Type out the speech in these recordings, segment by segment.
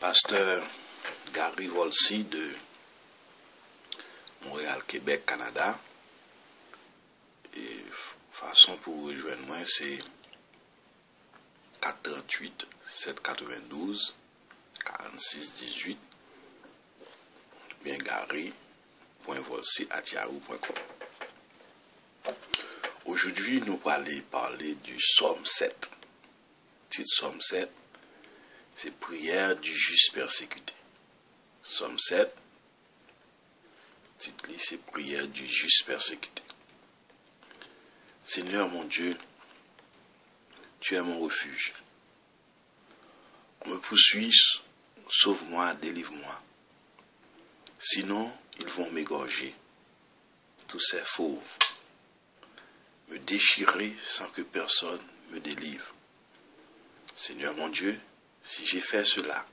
Pasteur Gary Volsi de Montréal, Québec, Canada. Et façon pour rejoindre moi, c'est 438 792 46 18 bien Gary.volsi@yahoo.com. Aujourd'hui, nous allons parler du psaume 7. Titre psaume 7, c'est prière du juste persécuté. Psaume 7, titre c'est prière du juste persécuté. Seigneur mon Dieu, tu es mon refuge. On me poursuit, sauve-moi, délivre-moi. Sinon, ils vont m'égorger. Tous ces fauves, me déchirer sans que personne me délivre. Seigneur mon Dieu, si j'ai fait cela,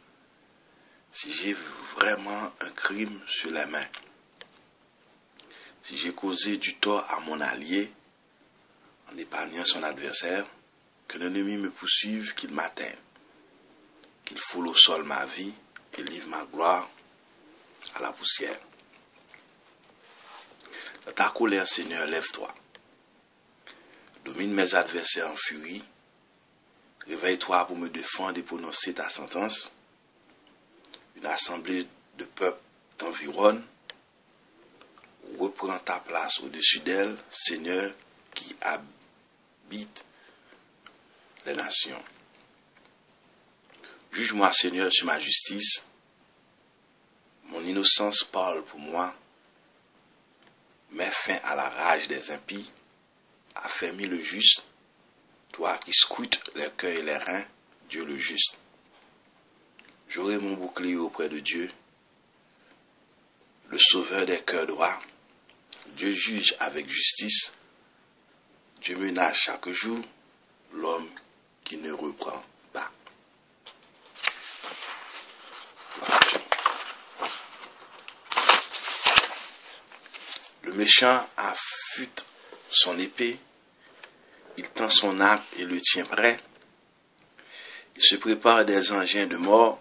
si j'ai vraiment un crime sur la main, si j'ai causé du tort à mon allié, en épargnant son adversaire, que l'ennemi me poursuive, qu'il m'atteigne, qu'il foule au sol ma vie et livre ma gloire à la poussière. Dans ta colère, Seigneur, lève-toi. Domine mes adversaires en furie. Réveille-toi pour me défendre et prononcer ta sentence. Une assemblée de peuples t'environne. Reprends ta place au-dessus d'elle, Seigneur, qui habite les nations. Juge-moi, Seigneur, sur ma justice. Mon innocence parle pour moi. Mets fin à la rage des impies. Affermis le juste. Toi qui scrutes les cœurs et les reins, Dieu le juste. J'aurai mon bouclier auprès de Dieu, le sauveur des cœurs droits. Dieu juge avec justice. Dieu menace chaque jour l'homme qui ne reprend pas. Le méchant affûte son épée, il tend son arc et le tient prêt. Il se prépare des engins de mort,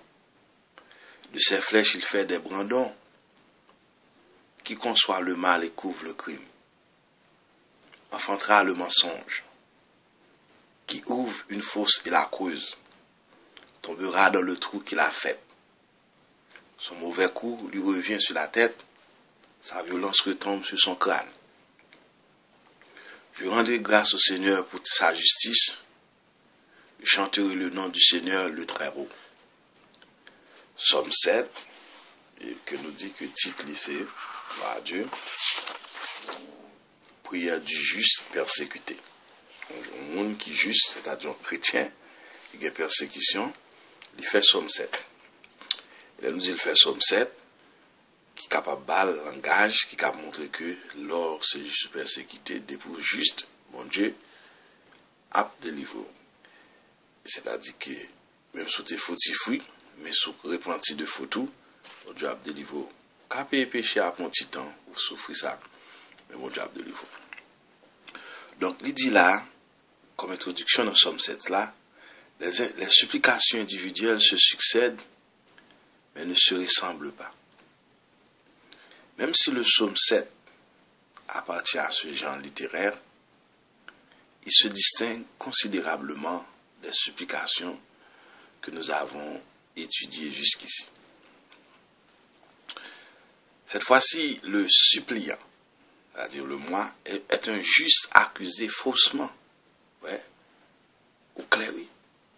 de ses flèches il fait des brandons. Qui conçoit le mal et couvre le crime, enfantera le mensonge. Qui ouvre une fosse et la creuse, tombera dans le trou qu'il a fait. Son mauvais coup lui revient sur la tête, sa violence retombe sur son crâne. Je rendrai grâce au Seigneur pour sa justice. Je chanterai le nom du Seigneur le Très-Haut. Psaume 7, et que nous dit que titre c'est, gloire à Dieu, prière du juste persécuté. Un monde qui est juste, c'est-à-dire un chrétien, qui a persécution, il fait Psaume 7. Il nous dit il fait Psaume 7, qui est capable de langage, qui est capable de montrer que lors ce juste persécuté, dépôt juste, bon Dieu, a délivré. C'est-à-dire que même si tu es fautif, mais si tu repenti de fautou, bon Dieu a délivré. Quand tu péché à un petit temps, ou souffrir ça, mais bon Dieu a délivré. Donc, il dit là, comme introduction dans Psaume 7 là, les supplications individuelles se succèdent, mais ne se ressemblent pas. Même si le Psaume 7 appartient à ce genre littéraire, il se distingue considérablement des supplications que nous avons étudiées jusqu'ici. Cette fois-ci, le suppliant, c'est-à-dire le moi, est un juste accusé faussement. Ouais. Ou clair, oui.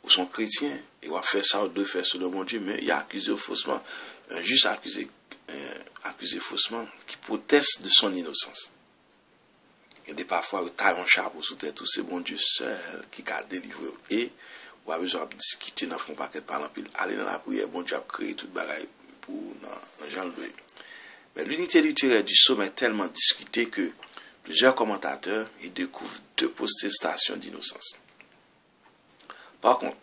Ou son chrétien, il va faire ça ou doit faire selon mon Dieu, mais il a accusé faussement. Un juste accusé faussement qui proteste de son innocence. Il y a des parfois où taille un chapeau sous tête, c'est bon Dieu seul qui a délivré. Et on a besoin de discuter dans le paquet par exemple, aller dans la prière, bon Dieu a créé toute bagaille pour dans Jean Louis. Mais l'unité littéraire du psaume est tellement discutée que plusieurs commentateurs y découvrent deux protestations d'innocence. Par contre,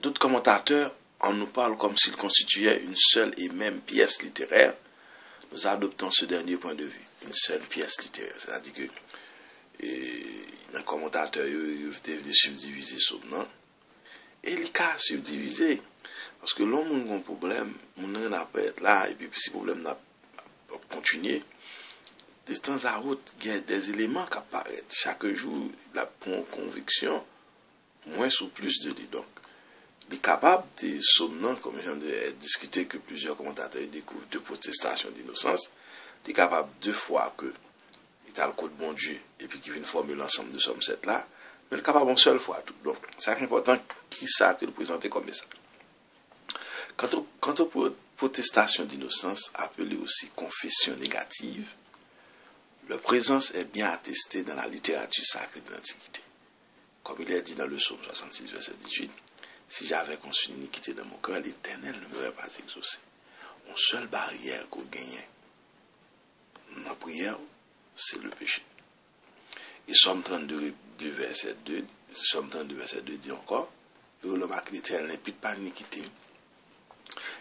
d'autres commentateurs en nous parlent comme s'il constituait une seule et même pièce littéraire. Nous adoptons ce dernier point de vue, une seule pièce littéraire. C'est-à-dire que un commentateur il subdiviser ce nom et il a subdivisé Parce que l'homme a un problème, mon n'a pas être là, et puis si le problème n'a pas continué, de temps à autre, il y a des éléments qui apparaissent. Chaque jour, il a une conviction, moins ou plus de lui. Donc, il est capable de somnant, comme je viens de discuter que plusieurs commentateurs découvrent de protestation d'innocence, il est capable deux fois que il a le code bon Dieu, et puis qu'il vient former l'ensemble de somme 7 là, mais il est capable une seule fois tout. Donc, c'est important qui ça que le présenter comme ça. Quant aux protestations d'innocence, appelées aussi confession négative, leur présence est bien attestée dans la littérature sacrée de l'Antiquité. Comme il est dit dans le psaume 66, verset 18, « Si j'avais conçu une iniquité dans mon cœur, l'Éternel ne m'aurait pas exaucé. » Une seule barrière qu'on gagne dans la prière, c'est le péché. Et Somme 32, verset 2, Somme 32, verset 2 dit encore, « Et le marque l'Éternel n'impute pas l'iniquité,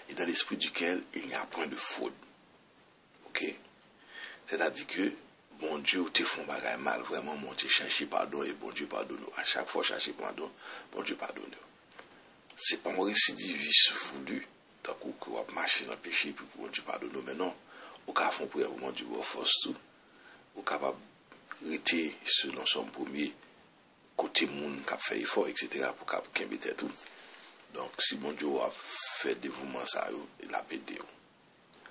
et dans l'esprit duquel il n'y a point de faute. » Ok? C'est-à-dire que, bon Dieu, ou te font bagaille mal, vraiment, mon Dieu, chercher pardon, et bon Dieu pardonne. À chaque fois, chercher pardon, bon Dieu pardonne. C'est pas un récidiviste voulu, tant qu'on va marcher dans le péché, puis bon Dieu pardonne. Mais non, au cas où on peut, bon Dieu, on force tout, au capable de rester selon son premier côté monde, qui a fait effort, etc., pour qu'il ait tout. Donc, si mon Dieu a fait dévouement, ça, il a pédé.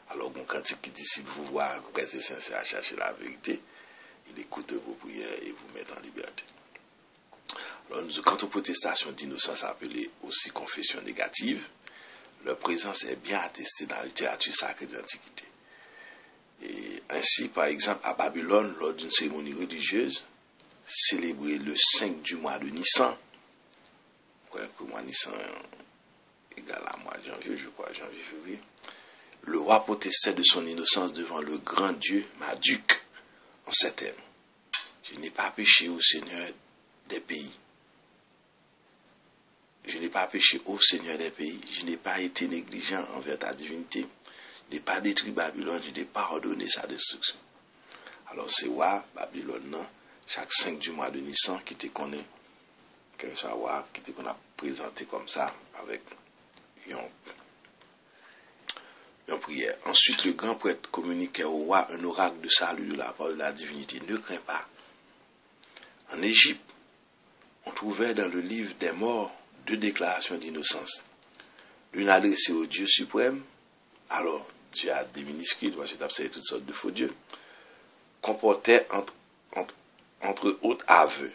Alors, mon cantique qui dit, s'il vous voit, restez sincère à chercher la vérité, il écoute vos prières et vous met en liberté. Alors, quant aux protestations d'innocence appelées aussi confession négative, leur présence est bien attestée dans la littérature sacrée de l'Antiquité. Et ainsi, par exemple, à Babylone, lors d'une cérémonie religieuse, célébrée le 5 du mois de Nissan, que mois Nissan égal à mois de janvier, je crois, janvier-février, le roi protestait de son innocence devant le grand Dieu Marduk en ces termes. Je n'ai pas péché au Seigneur des pays. Je n'ai pas péché au Seigneur des pays. Je n'ai pas été négligent envers ta divinité. Je n'ai pas détruit Babylone. Je n'ai pas ordonné sa destruction. Alors c'est roi Babylone, non? Chaque 5 du mois de Nissan, qui te connaît, que ce roi, qui te qu'on a présenté comme ça, avec une prière. Ensuite, le grand prêtre communiquait au roi un oracle de salut de la part de la divinité. Ne crains pas. En Égypte, on trouvait dans le livre des morts 2 déclarations d'innocence. L'une adressée au Dieu suprême, alors Dieu a des minuscules, parce que tu as observé toutes sortes de faux dieux, comportait entre autres aveux.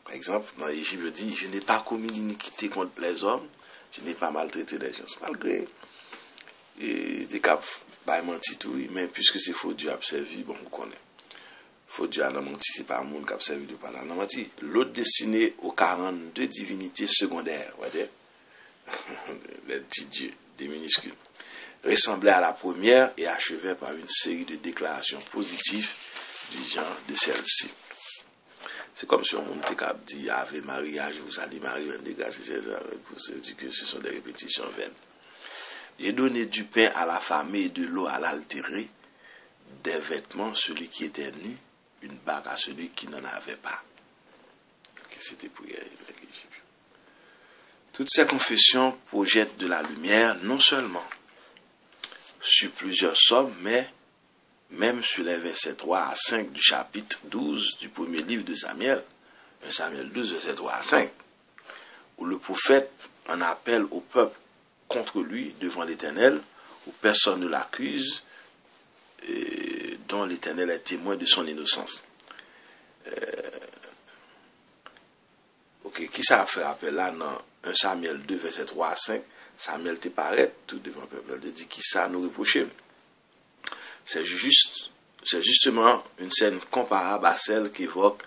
Par exemple, dans l'Égypte, il dit, je n'ai pas commis l'iniquité contre les hommes, je n'ai pas maltraité les gens, malgré des cas, bah, menti tout, mais puisque c'est faux Dieu a servi, bon, on connaît. Faux Dieu a menti, c'est pas un monde qui a servi de pas là. Menti. L'autre destiné aux 42 divinités secondaires, voyez, les petits dieux, des minuscules, ressemblait à la première et achevait par une série de déclarations positives du genre de celle-ci. C'est comme si on montait cap dit Ave Maria, je vous allez marier un dégât, c'est que ce sont des répétitions vaines. J'ai donné du pain à l'affamé et de l'eau à l'altéré, des vêtements celui qui était nu, une bague à celui qui n'en avait pas. C'était pour l'Égypte. Toutes ces confessions projettent de la lumière, non seulement sur plusieurs sommes, mais même sur les versets 3 à 5 du chapitre 12 du premier livre de Samuel, Samuel 12, versets 3 à 5, où le prophète en appelle au peuple contre lui devant l'Éternel, où personne ne l'accuse, dont l'Éternel est témoin de son innocence. Qui ça a fait appel là dans 1 Samuel 2, verset 3 à 5, Samuel te paraît tout devant le peuple, il dit qui ça nous reprocher. C'est justement une scène comparable à celle qu'évoque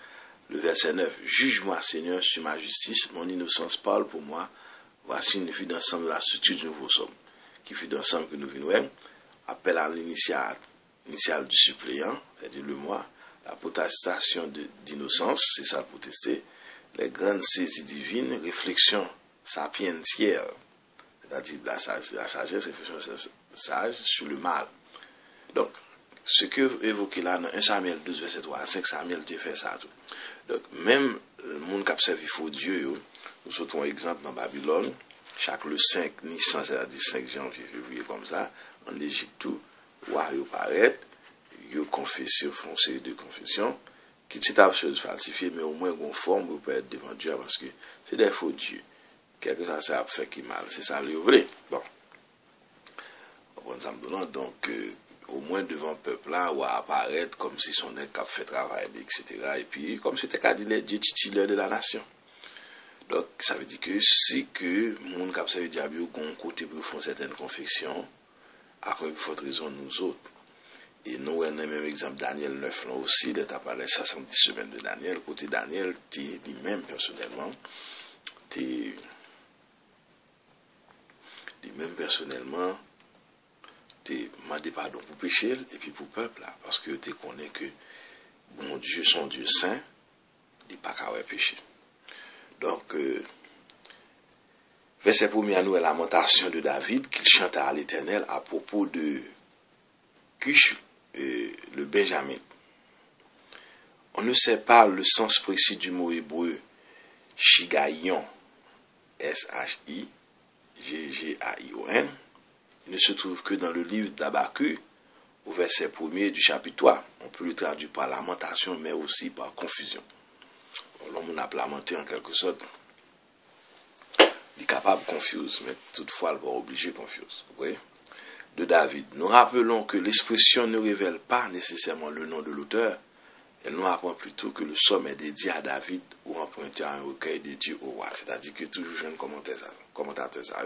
le verset 9. Juge-moi, Seigneur, sur ma justice, mon innocence parle pour moi. Voici une vie d'ensemble de la structure du nouveau somme, qui fut d'ensemble que nous venons. Appel à l'initiale du suppléant, c'est-à-dire le moi, la protestation d'innocence, c'est ça protester, les grandes saisies divines, réflexion sapientière, c'est-à-dire la sagesse, réflexion sage sur le mal. Donc, ce que évoqué là dans 1 Samuel 12, verset 3 à 5, Samuel te fait ça tout. Donc, même le monde qui a servi faux Dieu, nous sautons un exemple dans Babylone, chaque le 5 Nissan, c'est-à-dire 5 janvier, février, comme ça, en Égypte, tout, ils paraît, ils confessent, font une série de confessions, qui est absolument falsifié, mais au moins conforme, vous pouvez être devant Dieu, parce que c'est des faux dieux. Quelque chose ça a fait qui mal, c'est ça le vrai. Bon. Donc, au moins devant le peuple là, ou apparaître comme si son nez a fait travail, etc. Et puis, comme c'était qu'à dire les dieux titulaires de la nation. Donc, ça veut dire que si que mon cap servi diable au côté pour faire certaines confessions, à quoi il faut raison nous autres. Et nous, on a même exemple Daniel 9 là aussi, il a parlé 70 semaines de Daniel. Côté Daniel, lui-même personnellement, t'es demandé pardon pour péché et puis pour peuple là, parce que tu connais que bon Dieu, son Dieu saint, il n'est pas qu'à péché. Donc, verset 1er à nous est la lamentation de David qu'il chanta à l'Éternel à propos de Cush, le Benjamin. On ne sait pas le sens précis du mot hébreu Shigayon, S-H-I-G-G-A-I-O-N. Il ne se trouve que dans le livre d'Habakkuk, au verset 1er du chapitre 3. On peut le traduire par lamentation, mais aussi par confusion. L'homme a lamenté en quelque sorte. Il est capable de confuse, mais toutefois, il va obliger de confuse. Oui? De David. Nous rappelons que l'expression ne révèle pas nécessairement le nom de l'auteur. Elle nous apprend plutôt que le psaume est dédié à David ou emprunté à un recueil dédié au roi. C'est-à-dire que toujours jeune commentateur ça,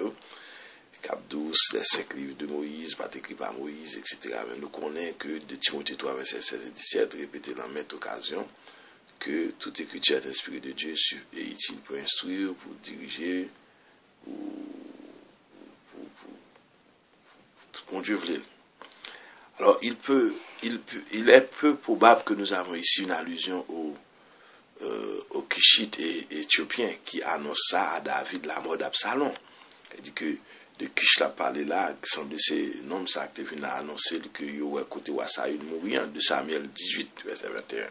Cap 12, les 5 livres de Moïse, pas écrit par Moïse, etc. Mais nous connaissons que de Timothée 3, verset 16 et 17, répété dans maintes occasions, que toute écriture est inspirée de Dieu et utile pour instruire, pour diriger, pour Dieu voulait. Alors, il est peu probable que nous avons ici une allusion au Cushite et éthiopien qui annonça à David la mort d'Absalom. Il dit que de Cush l'a parlé là, qui semble c'est nom ça qui vient à annoncer que il y aurait côté Wassaïd mourir de Samuel 18, verset 21.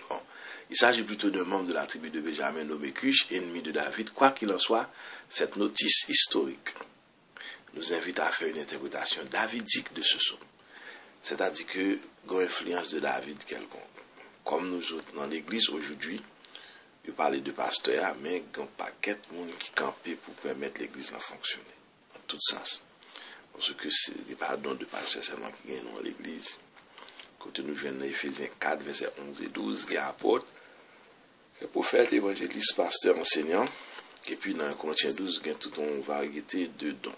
Bon. Il s'agit plutôt d'un membre de la tribu de Benjamin nommé Cush, ennemi de David. Quoi qu'il en soit, cette notice historique nous invite à faire une interprétation davidique de ce psaume. C'est-à-dire que il y a une influence de David quelconque. Comme nous autres dans l'église aujourd'hui, il parlait de pasteur, mais il y a un paquet de monde qui campait pour permettre l'église de fonctionner. Dans tout sens. Parce que c'est pas don de pasteur seulement qui gagne dans l'église. Quand nous jouons dans Éphésiens 4, verset 11 et 12, il y a un apôtre, un prophète, évangéliste, pasteur, enseignant. Et puis dans Corinthiens 12, il y a toute une variété de dons.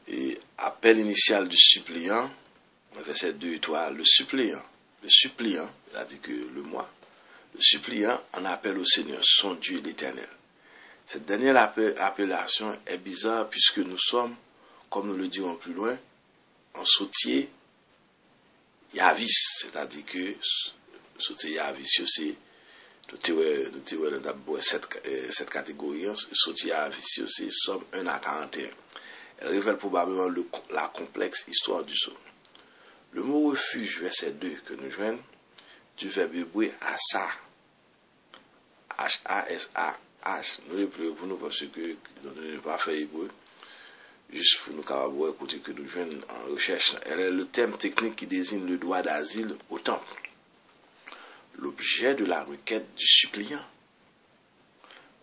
Et appel initial du suppliant, verset 2 et 3, le suppliant, c'est-à-dire que le moi, le suppliant en appelle au Seigneur, son Dieu l'Éternel. Cette dernière appellation est bizarre puisque nous sommes, comme nous le dirons plus loin, en sautier Yavis, c'est-à-dire que sautier Yavis, c'est nous avons cette catégorie, sautier Yavis, c'est Somme 1 à 41. Elle révèle probablement la complexe histoire du psaume. Le mot refuge, verset 2, que nous joignons, du verbe hébreu asa, H-A-S-A-H. Nous reprenons pour nous parce que nous n'avons pas fait hébreu, juste pour nous capables écouter que nous joignons en recherche. Elle est le terme technique qui désigne le droit d'asile au temple, l'objet de la requête du suppliant.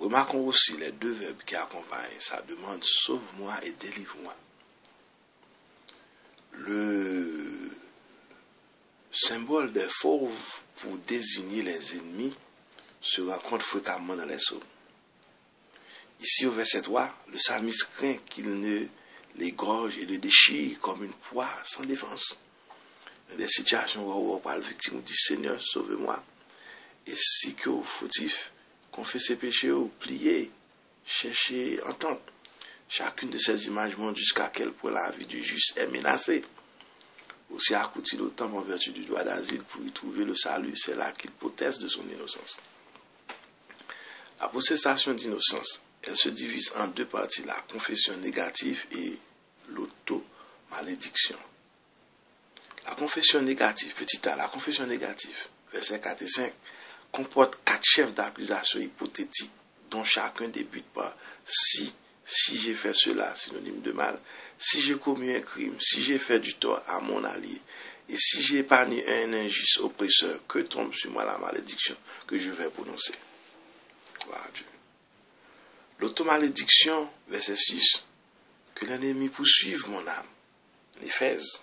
Remarquons aussi les deux verbes qui accompagnent sa demande, sauve-moi et délivre-moi. Le symbole des fauves pour désigner les ennemis se rencontre fréquemment dans les psaumes. Ici au verset 3, le psalmiste craint qu'il ne l'égorge et le déchire comme une proie sans défense. Dans des situations où on parle victime, on dit Seigneur, sauve-moi. Et si que fautif, confesser péché ou plier, chercher entente. Chacune de ces images montre jusqu'à quel point la vie du juste est menacée. Aussi accourt-il au temple en vertu du droit d'asile pour y trouver le salut. C'est là qu'il proteste de son innocence. La possession d'innocence, elle se divise en deux parties, la confession négative et l'auto-malédiction. La confession négative, petit a, la confession négative, versets 4 et 5, comporte 4 chefs d'accusation hypothétiques dont chacun débute par si j'ai fait cela, synonyme de mal, si j'ai commis un crime, si j'ai fait du tort à mon allié, et si j'ai épargné un injuste oppresseur, que tombe sur moi la malédiction que je vais prononcer. Gloire à Dieu. L'automalédiction, verset 6, que l'ennemi poursuive mon âme. Néphèse.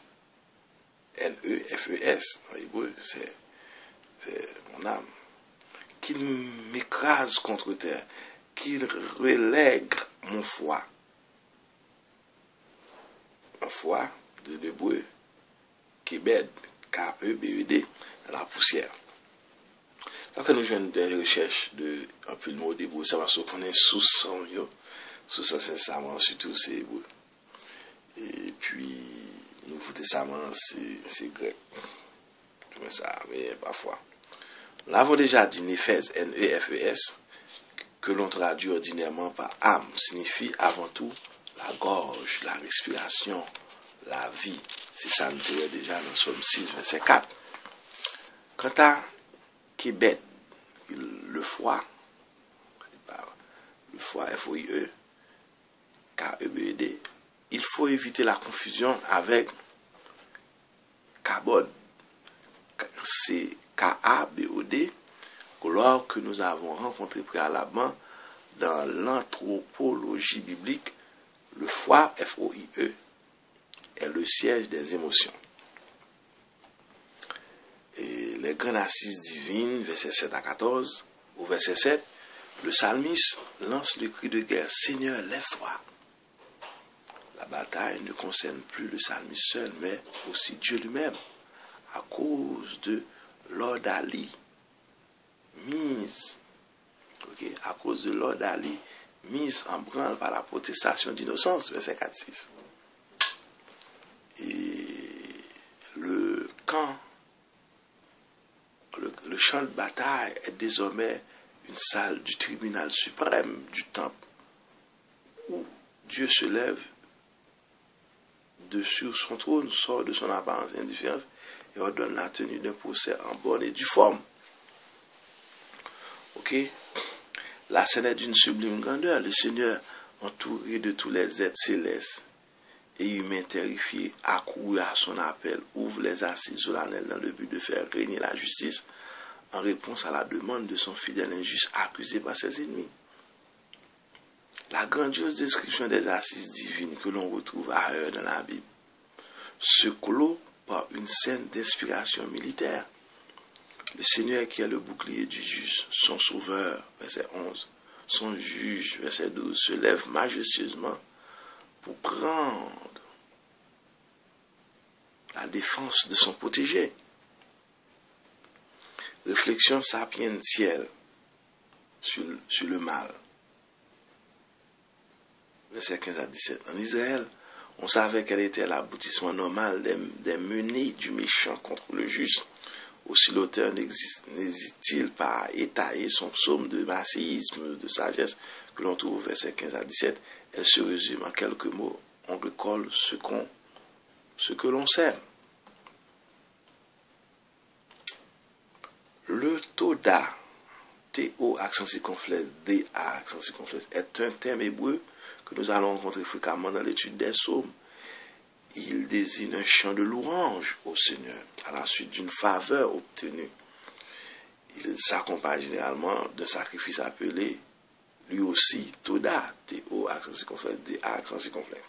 N-E-F-E-S. En hébreu, c'est mon âme. Qu'il m'écrase contre terre. Qu'il relègue mon foie. Un foie de l'hébreu, Kebed, K-E-B-E-D, dans la poussière. Donc, nous faisons des recherches de un peu de mots d'hébreu, ça va se connaître sous son yo. Sous ça, sincèrement, surtout, c'est hébreu. Et puis, Nouveau Testament, c'est grec. Je mets ça, mais parfois. Nous l'avons déjà dit, Néphèse, N-E-F-E-S, que l'on traduit ordinairement par âme, signifie avant tout la gorge, la respiration, la vie. C'est ça, nous dirait déjà dans Somme 6, verset 4. Quant à Kebed, le foie, le foie, F-O-I-E, K-E-B-E-D, il faut éviter la confusion avec Kabod, c'est K-A-B-O-D, alors que nous avons rencontré préalablement dans l'anthropologie biblique, le foie, F-O-I-E, est le siège des émotions. Et les grandes assises divines, versets 7 à 14, au verset 7, le psalmiste lance le cri de guerre, Seigneur, lève-toi. La bataille ne concerne plus le psalmiste seul, mais aussi Dieu lui-même, à cause de l'ordalie mise, à cause de l'ordalie mise en branle par la protestation d'innocence, verset 4-6. Et le champ de bataille est désormais une salle du tribunal suprême du temple, où Dieu se lève de sur son trône, sort de son apparence d'indifférence et ordonne la tenue d'un procès en bonne et due forme. Ok? La scène est d'une sublime grandeur. Le Seigneur, entouré de tous les êtres célestes et humains terrifiés, accouru à son appel, ouvre les assises solennelles dans le but de faire régner la justice en réponse à la demande de son fidèle injuste accusé par ses ennemis. La grandiose description des assises divines que l'on retrouve ailleurs dans la Bible se clôt par une scène d'inspiration militaire. Le Seigneur qui est le bouclier du juste, son sauveur, verset 11, son juge, verset 12, se lève majestueusement pour prendre la défense de son protégé. Réflexion sapientielle sur le mal. Verset 15 à 17. En Israël, on savait quel était l'aboutissement normal des menées du méchant contre le juste. Aussi l'auteur n'hésite-t-il pas à étayer son psaume de masséisme, de sagesse, que l'on trouve au verset 15 à 17. Elle se résume en quelques mots. On recolle ce que l'on sème. Le Toda, T-O accent circonflexe, D-A accent circonflexe, est un terme hébreu que nous allons rencontrer fréquemment dans l'étude des psaumes. Il désigne un chant de louange au Seigneur à la suite d'une faveur obtenue. Il s'accompagne généralement d'un sacrifice appelé lui aussi Toda, T-O accent circonflexe, D-A accent circonflexe.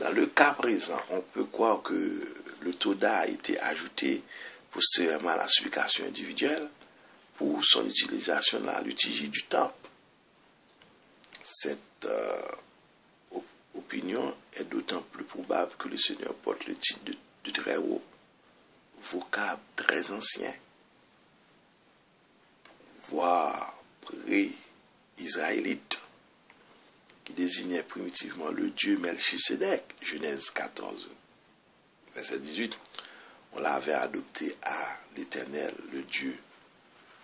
Dans le cas présent, on peut croire que le Toda a été ajouté postérieurement à la supplication individuelle pour son utilisation dans la liturgie du temple. Cette opinion est d'autant plus probable que le Seigneur porte le titre de très haut, vocable très ancien, voire pré-israélite, qui désignait primitivement le Dieu Melchisedec, Genèse 14, verset 18. On l'avait adopté à l'Éternel, le Dieu,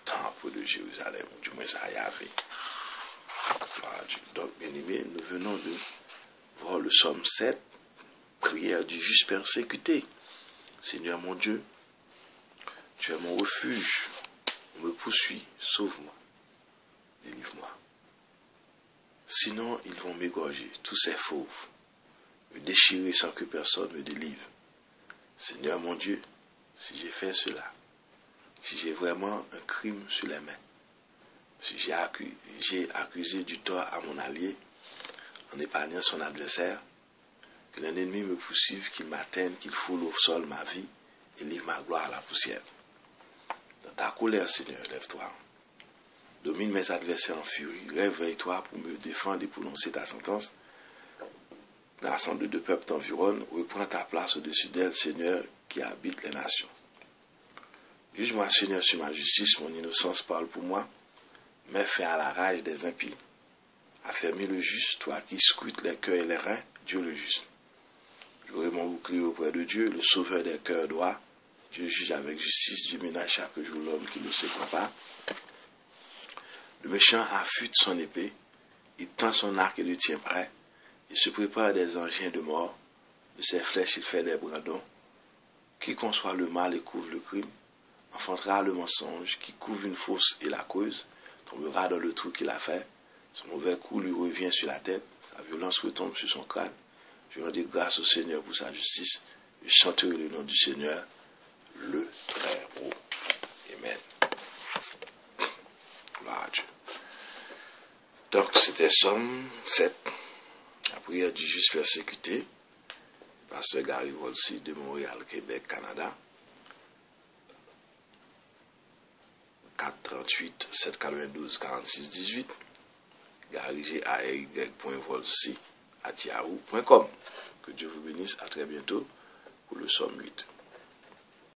temple de Jérusalem, du moins ça y avait. Donc, bien aimé, nous venons de voir le psaume 7, prière du juste persécuté. Seigneur mon Dieu, tu es mon refuge, on me poursuit, sauve-moi. délivre-moi. Sinon, ils vont m'égorger, tous ces fauves, me déchirer sans que personne me délivre. Seigneur mon Dieu, si j'ai fait cela, si j'ai vraiment un crime sur les mains, si j'ai accusé du tort à mon allié, en épargnant son adversaire, que l'ennemi me poursuive, qu'il m'atteigne, qu'il foule au sol ma vie et livre ma gloire à la poussière. Dans ta colère, Seigneur, lève-toi. Domine mes adversaires en furie. Réveille-toi pour me défendre et prononcer ta sentence. L'assemblée de peuples t'environne. Reprends ta place au-dessus d'elle, Seigneur, qui habite les nations. Juge-moi, Seigneur, sur ma justice. Mon innocence parle pour moi. Mets fin à la rage des impies. Affermis le juste, toi qui scrutes les cœurs et les reins, Dieu le juste. J'aurai mon bouclier auprès de Dieu, le sauveur des cœurs droits. Dieu juge avec justice, Dieu ménage chaque jour l'homme qui ne se croit pas. Le méchant affûte son épée, il tend son arc et le tient prêt. Il se prépare des engins de mort, de ses flèches il fait des brandons. Qui conçoit le mal et couvre le crime, enfantera le mensonge, qui couvre une fausse et la cause, tombera dans le trou qu'il a fait. Son mauvais coup lui revient sur la tête, sa violence retombe sur son crâne. Je rendrai grâce au Seigneur pour sa justice. Je chanterai le nom du Seigneur, le très haut. Amen. Gloire à Dieu. Donc, c'était Somme 7, la prière du juste persécuté, pasteur Gary Volsi de Montréal, Québec, Canada. 438 792 46 18. Gary G-A-R-Y.volsi@yahoo.com. Que Dieu vous bénisse. À très bientôt pour le Somme 8.